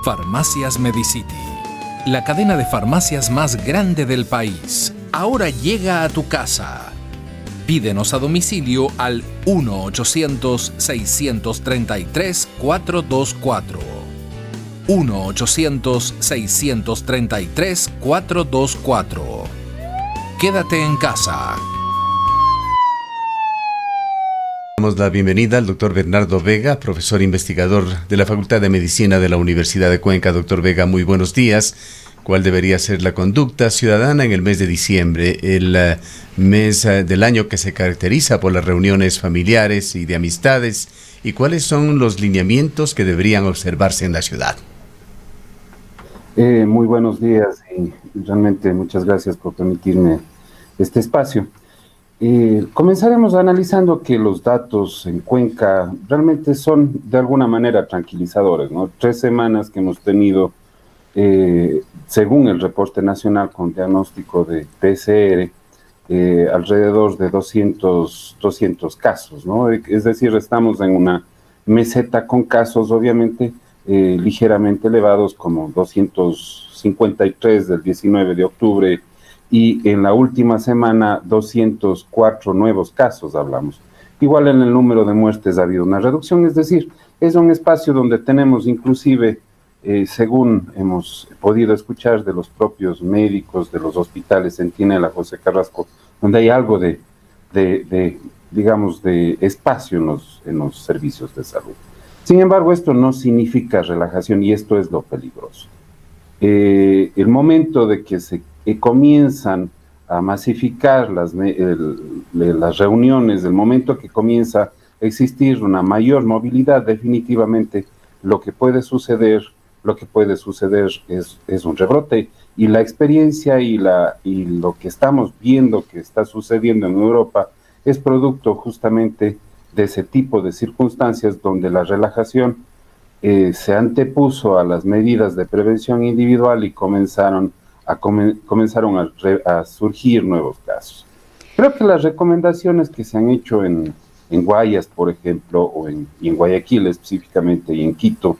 Farmacias Medicity, la cadena de farmacias más grande del país, ahora llega a tu casa. Pídenos a domicilio al 1-800-633-424. 1-800-633-424. Quédate en casa. Damos la bienvenida al doctor Bernardo Vega, profesor investigador de la Facultad de Medicina de la Universidad de Cuenca. Doctor Vega, muy buenos días. ¿Cuál debería ser la conducta ciudadana en el mes de diciembre, el mes del año que se caracteriza por las reuniones familiares y de amistades? ¿Y cuáles son los lineamientos que deberían observarse en la ciudad? Muy buenos días y realmente muchas gracias por permitirme este espacio. Comenzaremos analizando que los datos en Cuenca realmente son de alguna manera tranquilizadores, ¿no? 3 semanas que hemos tenido, según el reporte nacional con diagnóstico de PCR, alrededor de 200 casos, ¿no? Es decir, estamos en una meseta con casos obviamente ligeramente elevados, como 253 del 19 de octubre, y en la última semana 204 nuevos casos hablamos. Igual en el número de muertes ha habido una reducción, es decir, es un espacio donde tenemos inclusive, según hemos podido escuchar de los propios médicos de los hospitales Centinela, José Carrasco, donde hay algo de espacio en los servicios de salud. Sin embargo, esto no significa relajación y esto es lo peligroso. El momento de que se comienzan a masificar las reuniones, el momento que comienza a existir una mayor movilidad, definitivamente lo que puede suceder es un rebrote, y la experiencia y lo que estamos viendo que está sucediendo en Europa es producto justamente de ese tipo de circunstancias donde la relajación se antepuso a las medidas de prevención individual y comenzaron a surgir nuevos casos. Creo que las recomendaciones que se han hecho en Guayas, por ejemplo, y en Guayaquil específicamente, y en Quito,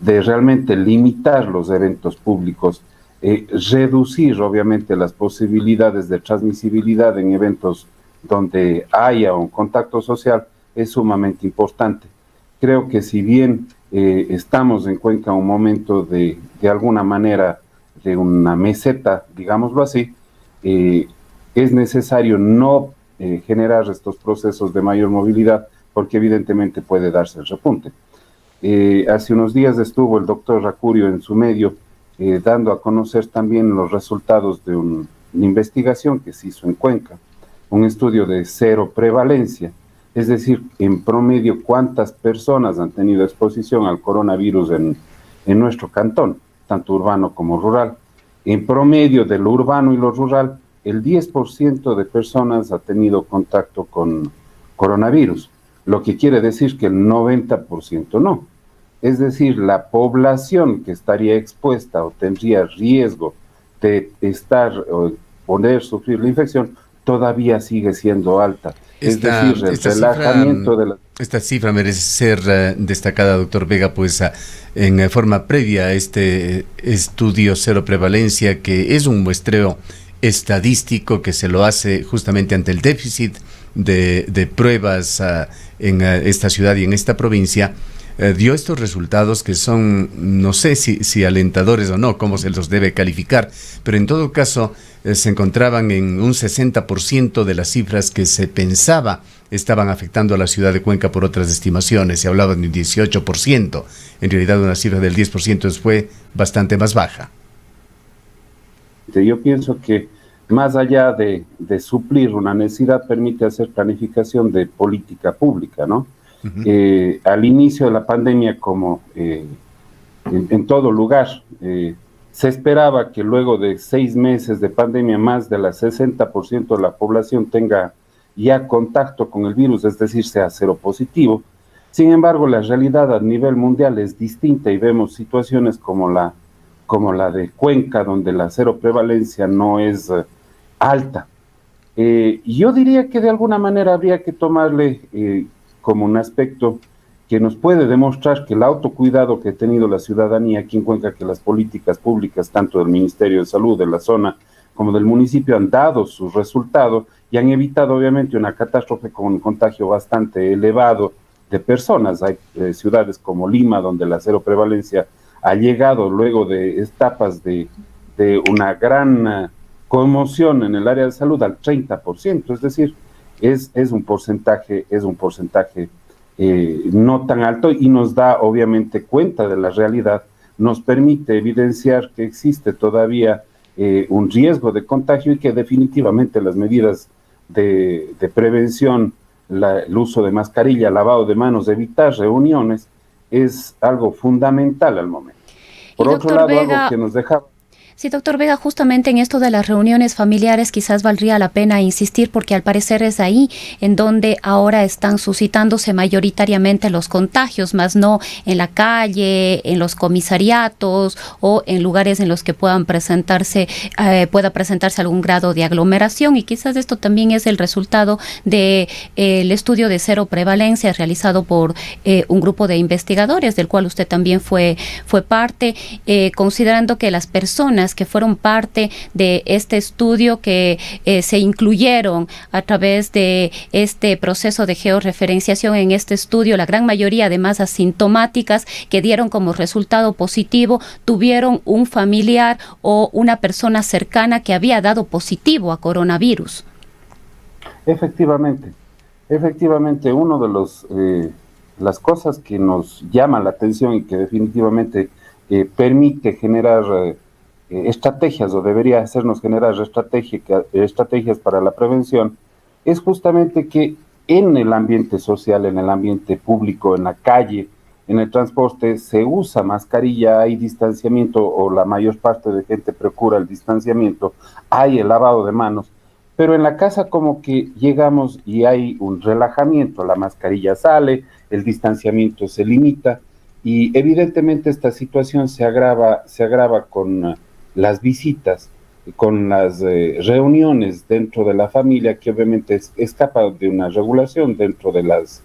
de realmente limitar los eventos públicos, reducir obviamente las posibilidades de transmisibilidad en eventos donde haya un contacto social, es sumamente importante. Creo que si bien estamos en Cuenca en un momento de alguna manera de una meseta, digámoslo así, es necesario no generar estos procesos de mayor movilidad, porque evidentemente puede darse el repunte. Hace unos días estuvo el doctor Racurio en su medio dando a conocer también los resultados de una investigación que se hizo en Cuenca, un estudio de cero prevalencia, es decir, en promedio cuántas personas han tenido exposición al coronavirus en nuestro cantón, tanto urbano como rural. En promedio de lo urbano y lo rural, el 10% de personas ha tenido contacto con coronavirus, lo que quiere decir que el 90% no. Es decir, la población que estaría expuesta o tendría riesgo de poder sufrir la infección todavía sigue siendo alta. Esta cifra merece ser destacada, doctor Vega, pues en forma previa a este estudio cero prevalencia, que es un muestreo estadístico que se lo hace justamente ante el déficit de pruebas en esta ciudad y en esta provincia, dio estos resultados que son, no sé si alentadores o no, cómo se los debe calificar, pero en todo caso se encontraban en un 60% de las cifras que se pensaba estaban afectando a la ciudad de Cuenca por otras estimaciones. Se hablaba de un 18%, en realidad una cifra del 10% fue bastante más baja. Yo pienso que más allá de suplir una necesidad, permite hacer planificación de política pública, ¿no? Uh-huh. Al inicio de la pandemia, como en todo lugar, se esperaba que luego de 6 meses de pandemia, más del 60% de la población tenga ya contacto con el virus, es decir, sea seropositivo. Sin embargo, la realidad a nivel mundial es distinta y vemos situaciones como la de Cuenca, donde la seroprevalencia no es alta. Yo diría que de alguna manera habría que tomarle como un aspecto que nos puede demostrar que el autocuidado que ha tenido la ciudadanía aquí en Cuenca, que las políticas públicas, tanto del Ministerio de Salud, de la zona, como del municipio, han dado sus resultados y han evitado obviamente una catástrofe con un contagio bastante elevado de personas. Hay ciudades como Lima, donde la cero prevalencia ha llegado luego de etapas de una gran conmoción en el área de salud al 30%, es decir, es un porcentaje no tan alto, y nos da obviamente cuenta de la realidad, nos permite evidenciar que existe todavía un riesgo de contagio y que definitivamente las medidas de prevención, el uso de mascarilla, lavado de manos, evitar reuniones, es algo fundamental al momento. Por otro lado, Vega, algo que nos deja... Sí, doctor Vega, justamente en esto de las reuniones familiares quizás valdría la pena insistir, porque al parecer es ahí en donde ahora están suscitándose mayoritariamente los contagios, más no en la calle, en los comisariatos o en lugares en los que pueda presentarse algún grado de aglomeración, y quizás esto también es el resultado de el estudio de cero prevalencia realizado por un grupo de investigadores del cual usted también fue parte, considerando que las personas que fueron parte de este estudio, que se incluyeron a través de este proceso de georreferenciación en este estudio, la gran mayoría además asintomáticas, que dieron como resultado positivo, tuvieron un familiar o una persona cercana que había dado positivo a coronavirus. Efectivamente, uno de las cosas que nos llama la atención y que definitivamente permite generar estrategias, o debería hacernos generar estrategias para la prevención, es justamente que en el ambiente social, en el ambiente público, en la calle, en el transporte, se usa mascarilla, hay distanciamiento, o la mayor parte de gente procura el distanciamiento, hay el lavado de manos, pero en la casa como que llegamos y hay un relajamiento, la mascarilla sale, el distanciamiento se limita, y evidentemente esta situación se agrava con las visitas, con las reuniones dentro de la familia, que obviamente escapa de una regulación dentro de las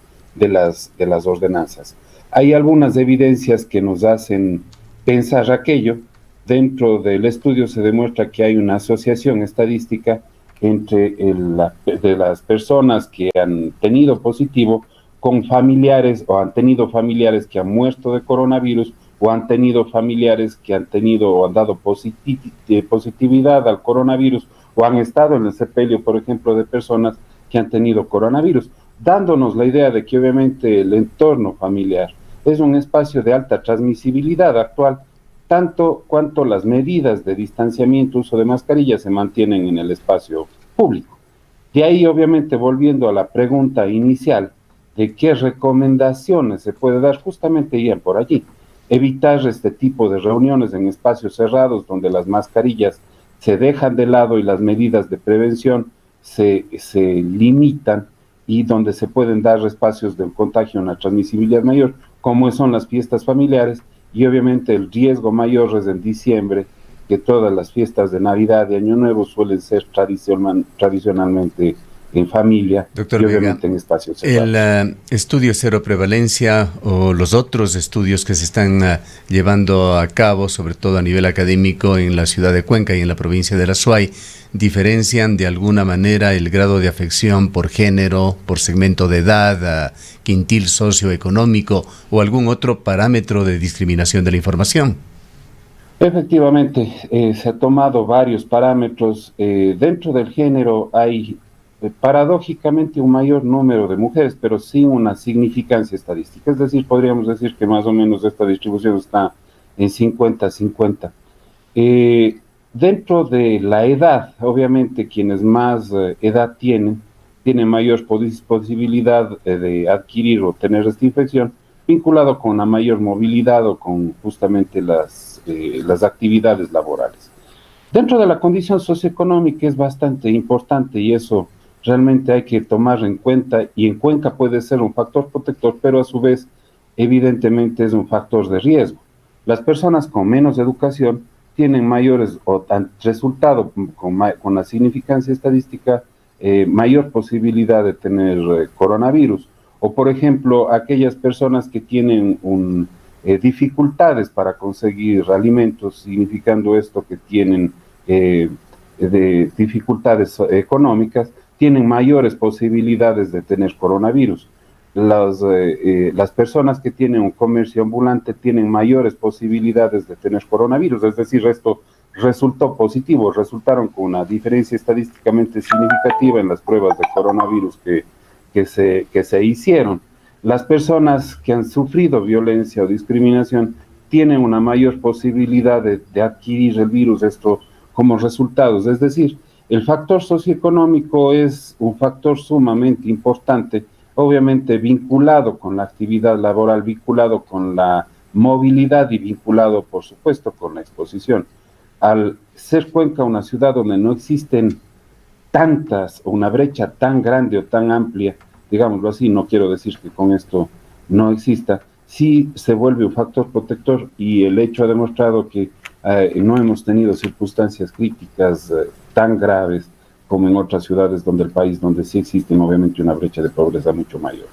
ordenanzas. Hay algunas evidencias que nos hacen pensar aquello. Dentro del estudio se demuestra que hay una asociación estadística entre de las personas que han tenido positivo con familiares, o han tenido familiares que han muerto de coronavirus, o han tenido familiares que han tenido o han dado positividad al coronavirus, o han estado en el sepelio, por ejemplo, de personas que han tenido coronavirus, dándonos la idea de que obviamente el entorno familiar es un espacio de alta transmisibilidad actual, tanto cuanto las medidas de distanciamiento, uso de mascarilla, se mantienen en el espacio público. De ahí, obviamente, volviendo a la pregunta inicial de qué recomendaciones se puede dar, justamente iban por allí. Evitar este tipo de reuniones en espacios cerrados, donde las mascarillas se dejan de lado y las medidas de prevención se limitan, y donde se pueden dar espacios de contagio, una transmisibilidad mayor, como son las fiestas familiares, y obviamente el riesgo mayor es en diciembre, que todas las fiestas de Navidad y Año Nuevo suelen ser tradicionalmente en familia, doctor y obviamente Vega, en espacios cerrados. El estudio cero prevalencia o los otros estudios que se están llevando a cabo, sobre todo a nivel académico en la ciudad de Cuenca y en la provincia de La Suay, diferencian de alguna manera el grado de afección por género, por segmento de edad, quintil socioeconómico o algún otro parámetro de discriminación de la información. Efectivamente, se ha tomado varios parámetros. Dentro del género hay paradójicamente un mayor número de mujeres, pero sin una significancia estadística. Es decir, podríamos decir que más o menos esta distribución está en 50-50. Dentro de la edad, obviamente quienes más edad tienen mayor posibilidad de adquirir o tener esta infección, vinculado con una mayor movilidad o con justamente las actividades laborales. Dentro de la condición socioeconómica es bastante importante, y eso realmente hay que tomar en cuenta, y en Cuenca puede ser un factor protector, pero a su vez evidentemente es un factor de riesgo. Las personas con menos educación tienen mayores, o resultado con la significancia estadística, mayor posibilidad de tener coronavirus, o por ejemplo aquellas personas que tienen dificultades para conseguir alimentos, significando esto que tienen de dificultades económicas, tienen mayores posibilidades de tener coronavirus. Las personas que tienen un comercio ambulante tienen mayores posibilidades de tener coronavirus, es decir, esto resultó positivo, resultaron con una diferencia estadísticamente significativa en las pruebas de coronavirus que se hicieron. Las personas que han sufrido violencia o discriminación tienen una mayor posibilidad de adquirir el virus, esto como resultados, es decir, el factor socioeconómico es un factor sumamente importante, obviamente vinculado con la actividad laboral, vinculado con la movilidad y vinculado, por supuesto, con la exposición. Al ser Cuenca una ciudad donde no existen una brecha tan grande o tan amplia, digámoslo así, no quiero decir que con esto no exista, sí se vuelve un factor protector y el hecho ha demostrado que no hemos tenido circunstancias críticas tan graves como en otras ciudades del país donde sí existe obviamente una brecha de pobreza mucho mayor.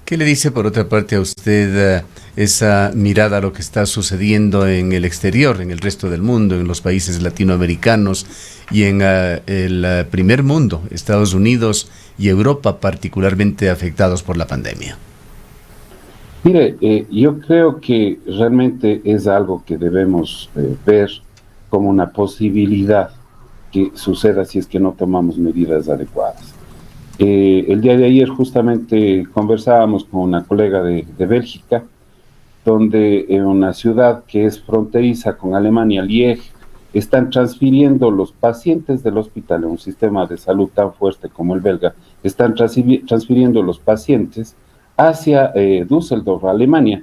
¿Qué le dice por otra parte a usted esa mirada a lo que está sucediendo en el exterior, en el resto del mundo, en los países latinoamericanos y en el primer mundo, Estados Unidos y Europa, particularmente afectados por la pandemia? Mire, yo creo que realmente es algo que debemos ver como una posibilidad que suceda si es que no tomamos medidas adecuadas. El día de ayer justamente conversábamos con una colega de Bélgica, donde en una ciudad que es fronteriza con Alemania, Liege, están transfiriendo los pacientes del hospital en un sistema de salud tan fuerte como el belga, están transfiriendo los pacientes hacia Düsseldorf, Alemania,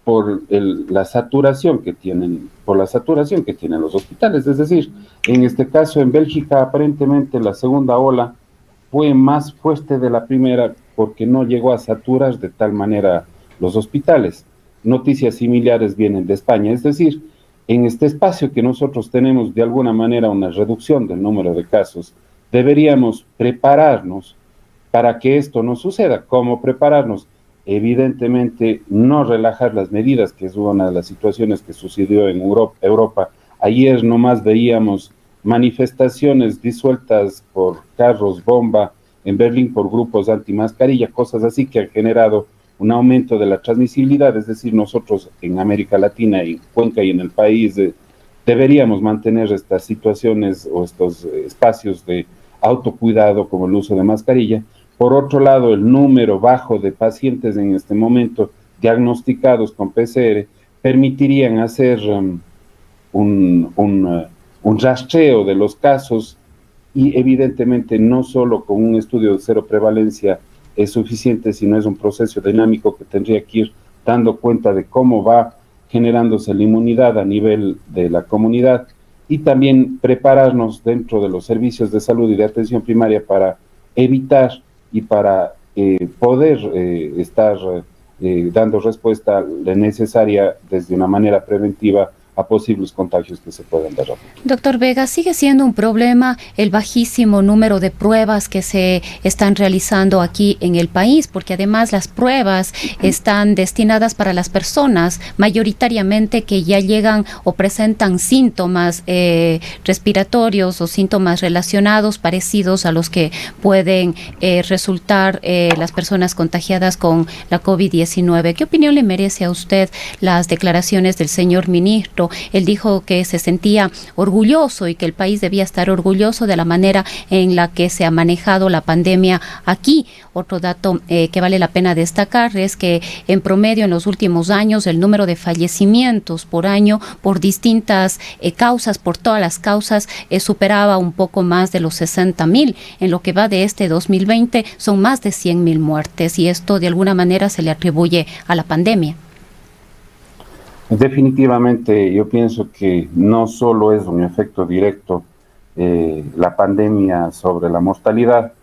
por la saturación que tienen los hospitales. Es decir, en este caso en Bélgica aparentemente la segunda ola fue más fuerte de la primera porque no llegó a saturar de tal manera los hospitales. Noticias similares vienen de España, es decir, en este espacio que nosotros tenemos de alguna manera una reducción del número de casos, deberíamos prepararnos para que esto no suceda. ¿Cómo prepararnos? Evidentemente no relajar las medidas, que es una de las situaciones que sucedió en Europa. Ayer nomás veíamos manifestaciones disueltas por carros bomba en Berlín por grupos antimascarilla, cosas así que han generado un aumento de la transmisibilidad. Es decir, nosotros en América Latina, en Cuenca y en el país deberíamos mantener estas situaciones o estos espacios de autocuidado como el uso de mascarilla. Por otro lado, el número bajo de pacientes en este momento diagnosticados con PCR permitirían hacer un rastreo de los casos y evidentemente no solo con un estudio de cero prevalencia es suficiente, sino es un proceso dinámico que tendría que ir dando cuenta de cómo va generándose la inmunidad a nivel de la comunidad y también prepararnos dentro de los servicios de salud y de atención primaria para evitar y para poder estar dando respuesta necesaria desde una manera preventiva a posibles contagios que se pueden dar. Doctor Vega, ¿sigue siendo un problema el bajísimo número de pruebas que se están realizando aquí en el país? Porque además las pruebas están destinadas para las personas mayoritariamente que ya llegan o presentan síntomas respiratorios o síntomas relacionados parecidos a los que pueden resultar las personas contagiadas con la COVID-19. ¿Qué opinión le merece a usted las declaraciones del señor ministro? Él dijo que se sentía orgulloso y que el país debía estar orgulloso de la manera en la que se ha manejado la pandemia aquí. Otro dato que vale la pena destacar es que en promedio en los últimos años el número de fallecimientos por año por distintas causas, por todas las causas, superaba un poco más de los 60,000. En lo que va de este 2020 son más de 100,000 muertes y esto de alguna manera se le atribuye a la pandemia. Definitivamente yo pienso que no solo es un efecto directo la pandemia sobre la mortalidad,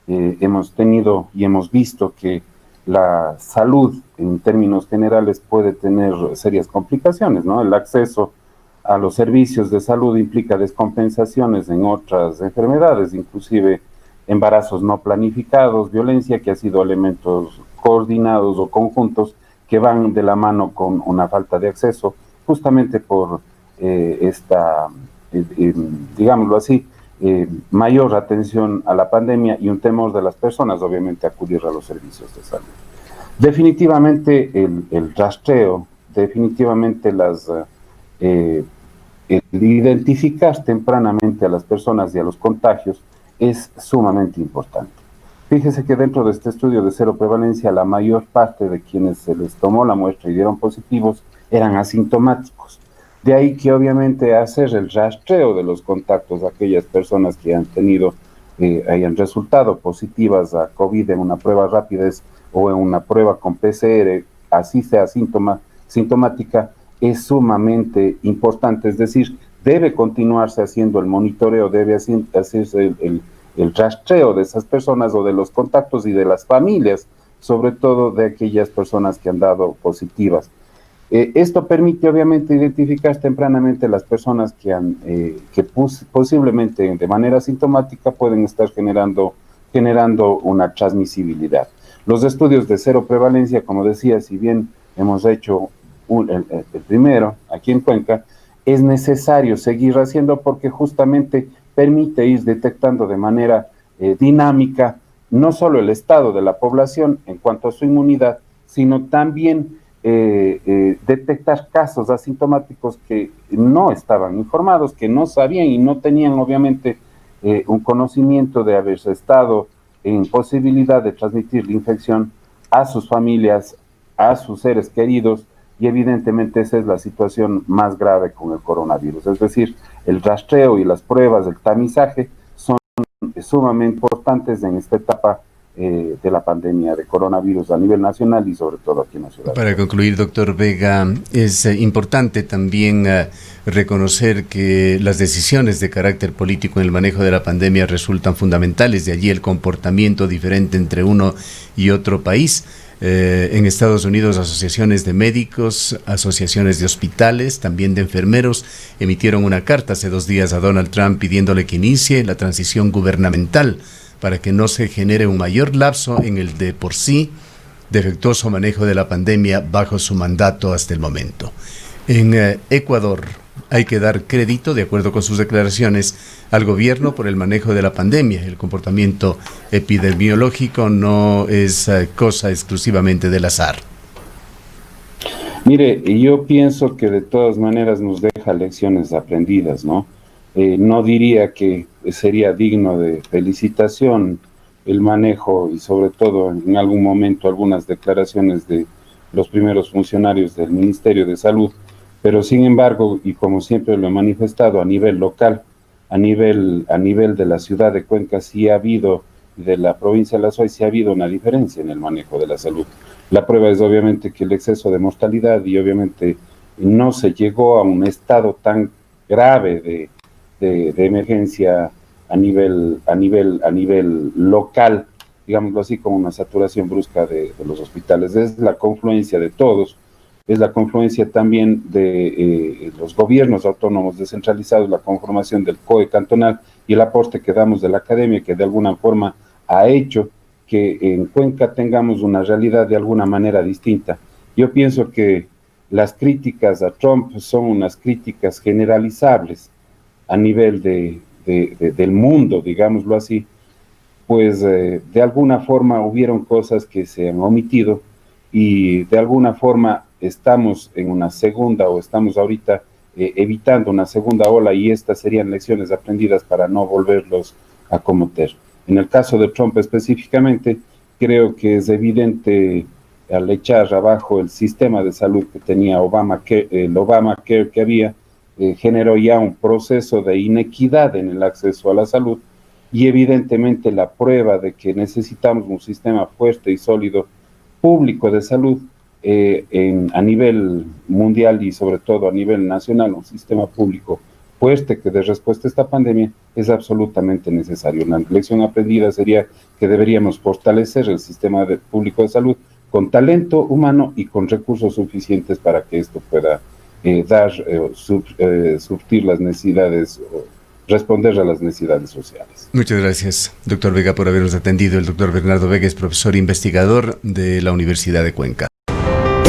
hemos tenido y hemos visto que la salud en términos generales puede tener serias complicaciones, ¿no? El acceso a los servicios de salud implica descompensaciones en otras enfermedades, inclusive embarazos no planificados, violencia, que ha sido elementos coordinados o conjuntos que van de la mano con una falta de acceso, justamente por digámoslo así, mayor atención a la pandemia y un temor de las personas, obviamente, a acudir a los servicios de salud. Definitivamente el rastreo, definitivamente el identificar tempranamente a las personas y a los contagios es sumamente importante. Fíjese que dentro de este estudio de cero prevalencia, la mayor parte de quienes se les tomó la muestra y dieron positivos eran asintomáticos. De ahí que obviamente hacer el rastreo de los contactos, aquellas personas que han hayan resultado positivas a COVID en una prueba rápida o en una prueba con PCR, así sea sintomática, es sumamente importante. Es decir, debe continuarse haciendo el monitoreo, debe hacerse el rastreo de esas personas o de los contactos y de las familias, sobre todo de aquellas personas que han dado positivas. Esto permite obviamente identificar tempranamente las personas que posiblemente de manera asintomática pueden estar generando una transmisibilidad. Los estudios de cero prevalencia, como decía, si bien hemos hecho el primero aquí en Cuenca, es necesario seguir haciendo porque justamente permite ir detectando de manera dinámica no solo el estado de la población en cuanto a su inmunidad, sino también detectar casos asintomáticos que no estaban informados, que no sabían y no tenían obviamente un conocimiento de haberse estado en posibilidad de transmitir la infección a sus familias, a sus seres queridos, y evidentemente esa es la situación más grave con el coronavirus. Es decir, el rastreo y las pruebas, el tamizaje son sumamente importantes en esta etapa de la pandemia de coronavirus a nivel nacional y sobre todo aquí en la ciudad. Para concluir, doctor Vega, es importante también reconocer que las decisiones de carácter político en el manejo de la pandemia resultan fundamentales, de allí el comportamiento diferente entre uno y otro país. En Estados Unidos, asociaciones de médicos, asociaciones de hospitales, también de enfermeros, emitieron una carta hace 2 días a Donald Trump pidiéndole que inicie la transición gubernamental para que no se genere un mayor lapso en el de por sí defectuoso manejo de la pandemia bajo su mandato hasta el momento. En Ecuador hay que dar crédito, de acuerdo con sus declaraciones, al gobierno por el manejo de la pandemia. El comportamiento epidemiológico no es cosa exclusivamente del azar. Mire, yo pienso que de todas maneras nos deja lecciones aprendidas, ¿no? No diría que sería digno de felicitación el manejo y sobre todo en algún momento algunas declaraciones de los primeros funcionarios del Ministerio de Salud, pero sin embargo, y como siempre lo he manifestado a nivel local, a nivel de la ciudad de Cuenca sí ha habido, de la provincia de La Suay sí ha habido una diferencia en el manejo de la salud. La prueba es obviamente que el exceso de mortalidad y obviamente no se llegó a un estado tan grave de emergencia a nivel local, digámoslo así, como una saturación brusca de los hospitales. Es la confluencia de todos, es la confluencia también de los gobiernos autónomos descentralizados, la conformación del COE cantonal y el aporte que damos de la academia, que de alguna forma ha hecho que en Cuenca tengamos una realidad de alguna manera distinta. Yo pienso que las críticas a Trump son unas críticas generalizables a nivel del mundo, digámoslo así, pues de alguna forma hubieron cosas que se han omitido y de alguna forma estamos en una segunda o estamos ahorita evitando una segunda ola y estas serían lecciones aprendidas para no volverlos a cometer. En el caso de Trump específicamente, creo que es evidente al echar abajo el sistema de salud que tenía el Obamacare que había, generó ya un proceso de inequidad en el acceso a la salud y evidentemente la prueba de que necesitamos un sistema fuerte y sólido público de salud a nivel mundial y sobre todo a nivel nacional, un sistema público fuerte que dé respuesta a esta pandemia es absolutamente necesario. Una lección aprendida sería que deberíamos fortalecer el sistema público de salud con talento humano y con recursos suficientes para que esto pueda surtir las necesidades responder a las necesidades sociales. Muchas gracias, doctor Vega, por habernos atendido. El doctor Bernardo Vega es profesor investigador de la Universidad de Cuenca.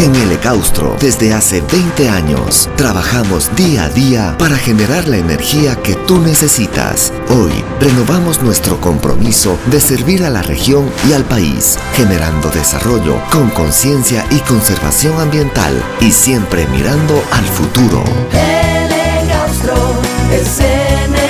En el Ecaustro, desde hace 20 años, trabajamos día a día para generar la energía que tú necesitas. Hoy, renovamos nuestro compromiso de servir a la región y al país, generando desarrollo con conciencia y conservación ambiental y siempre mirando al futuro. El Ecaustro es energía.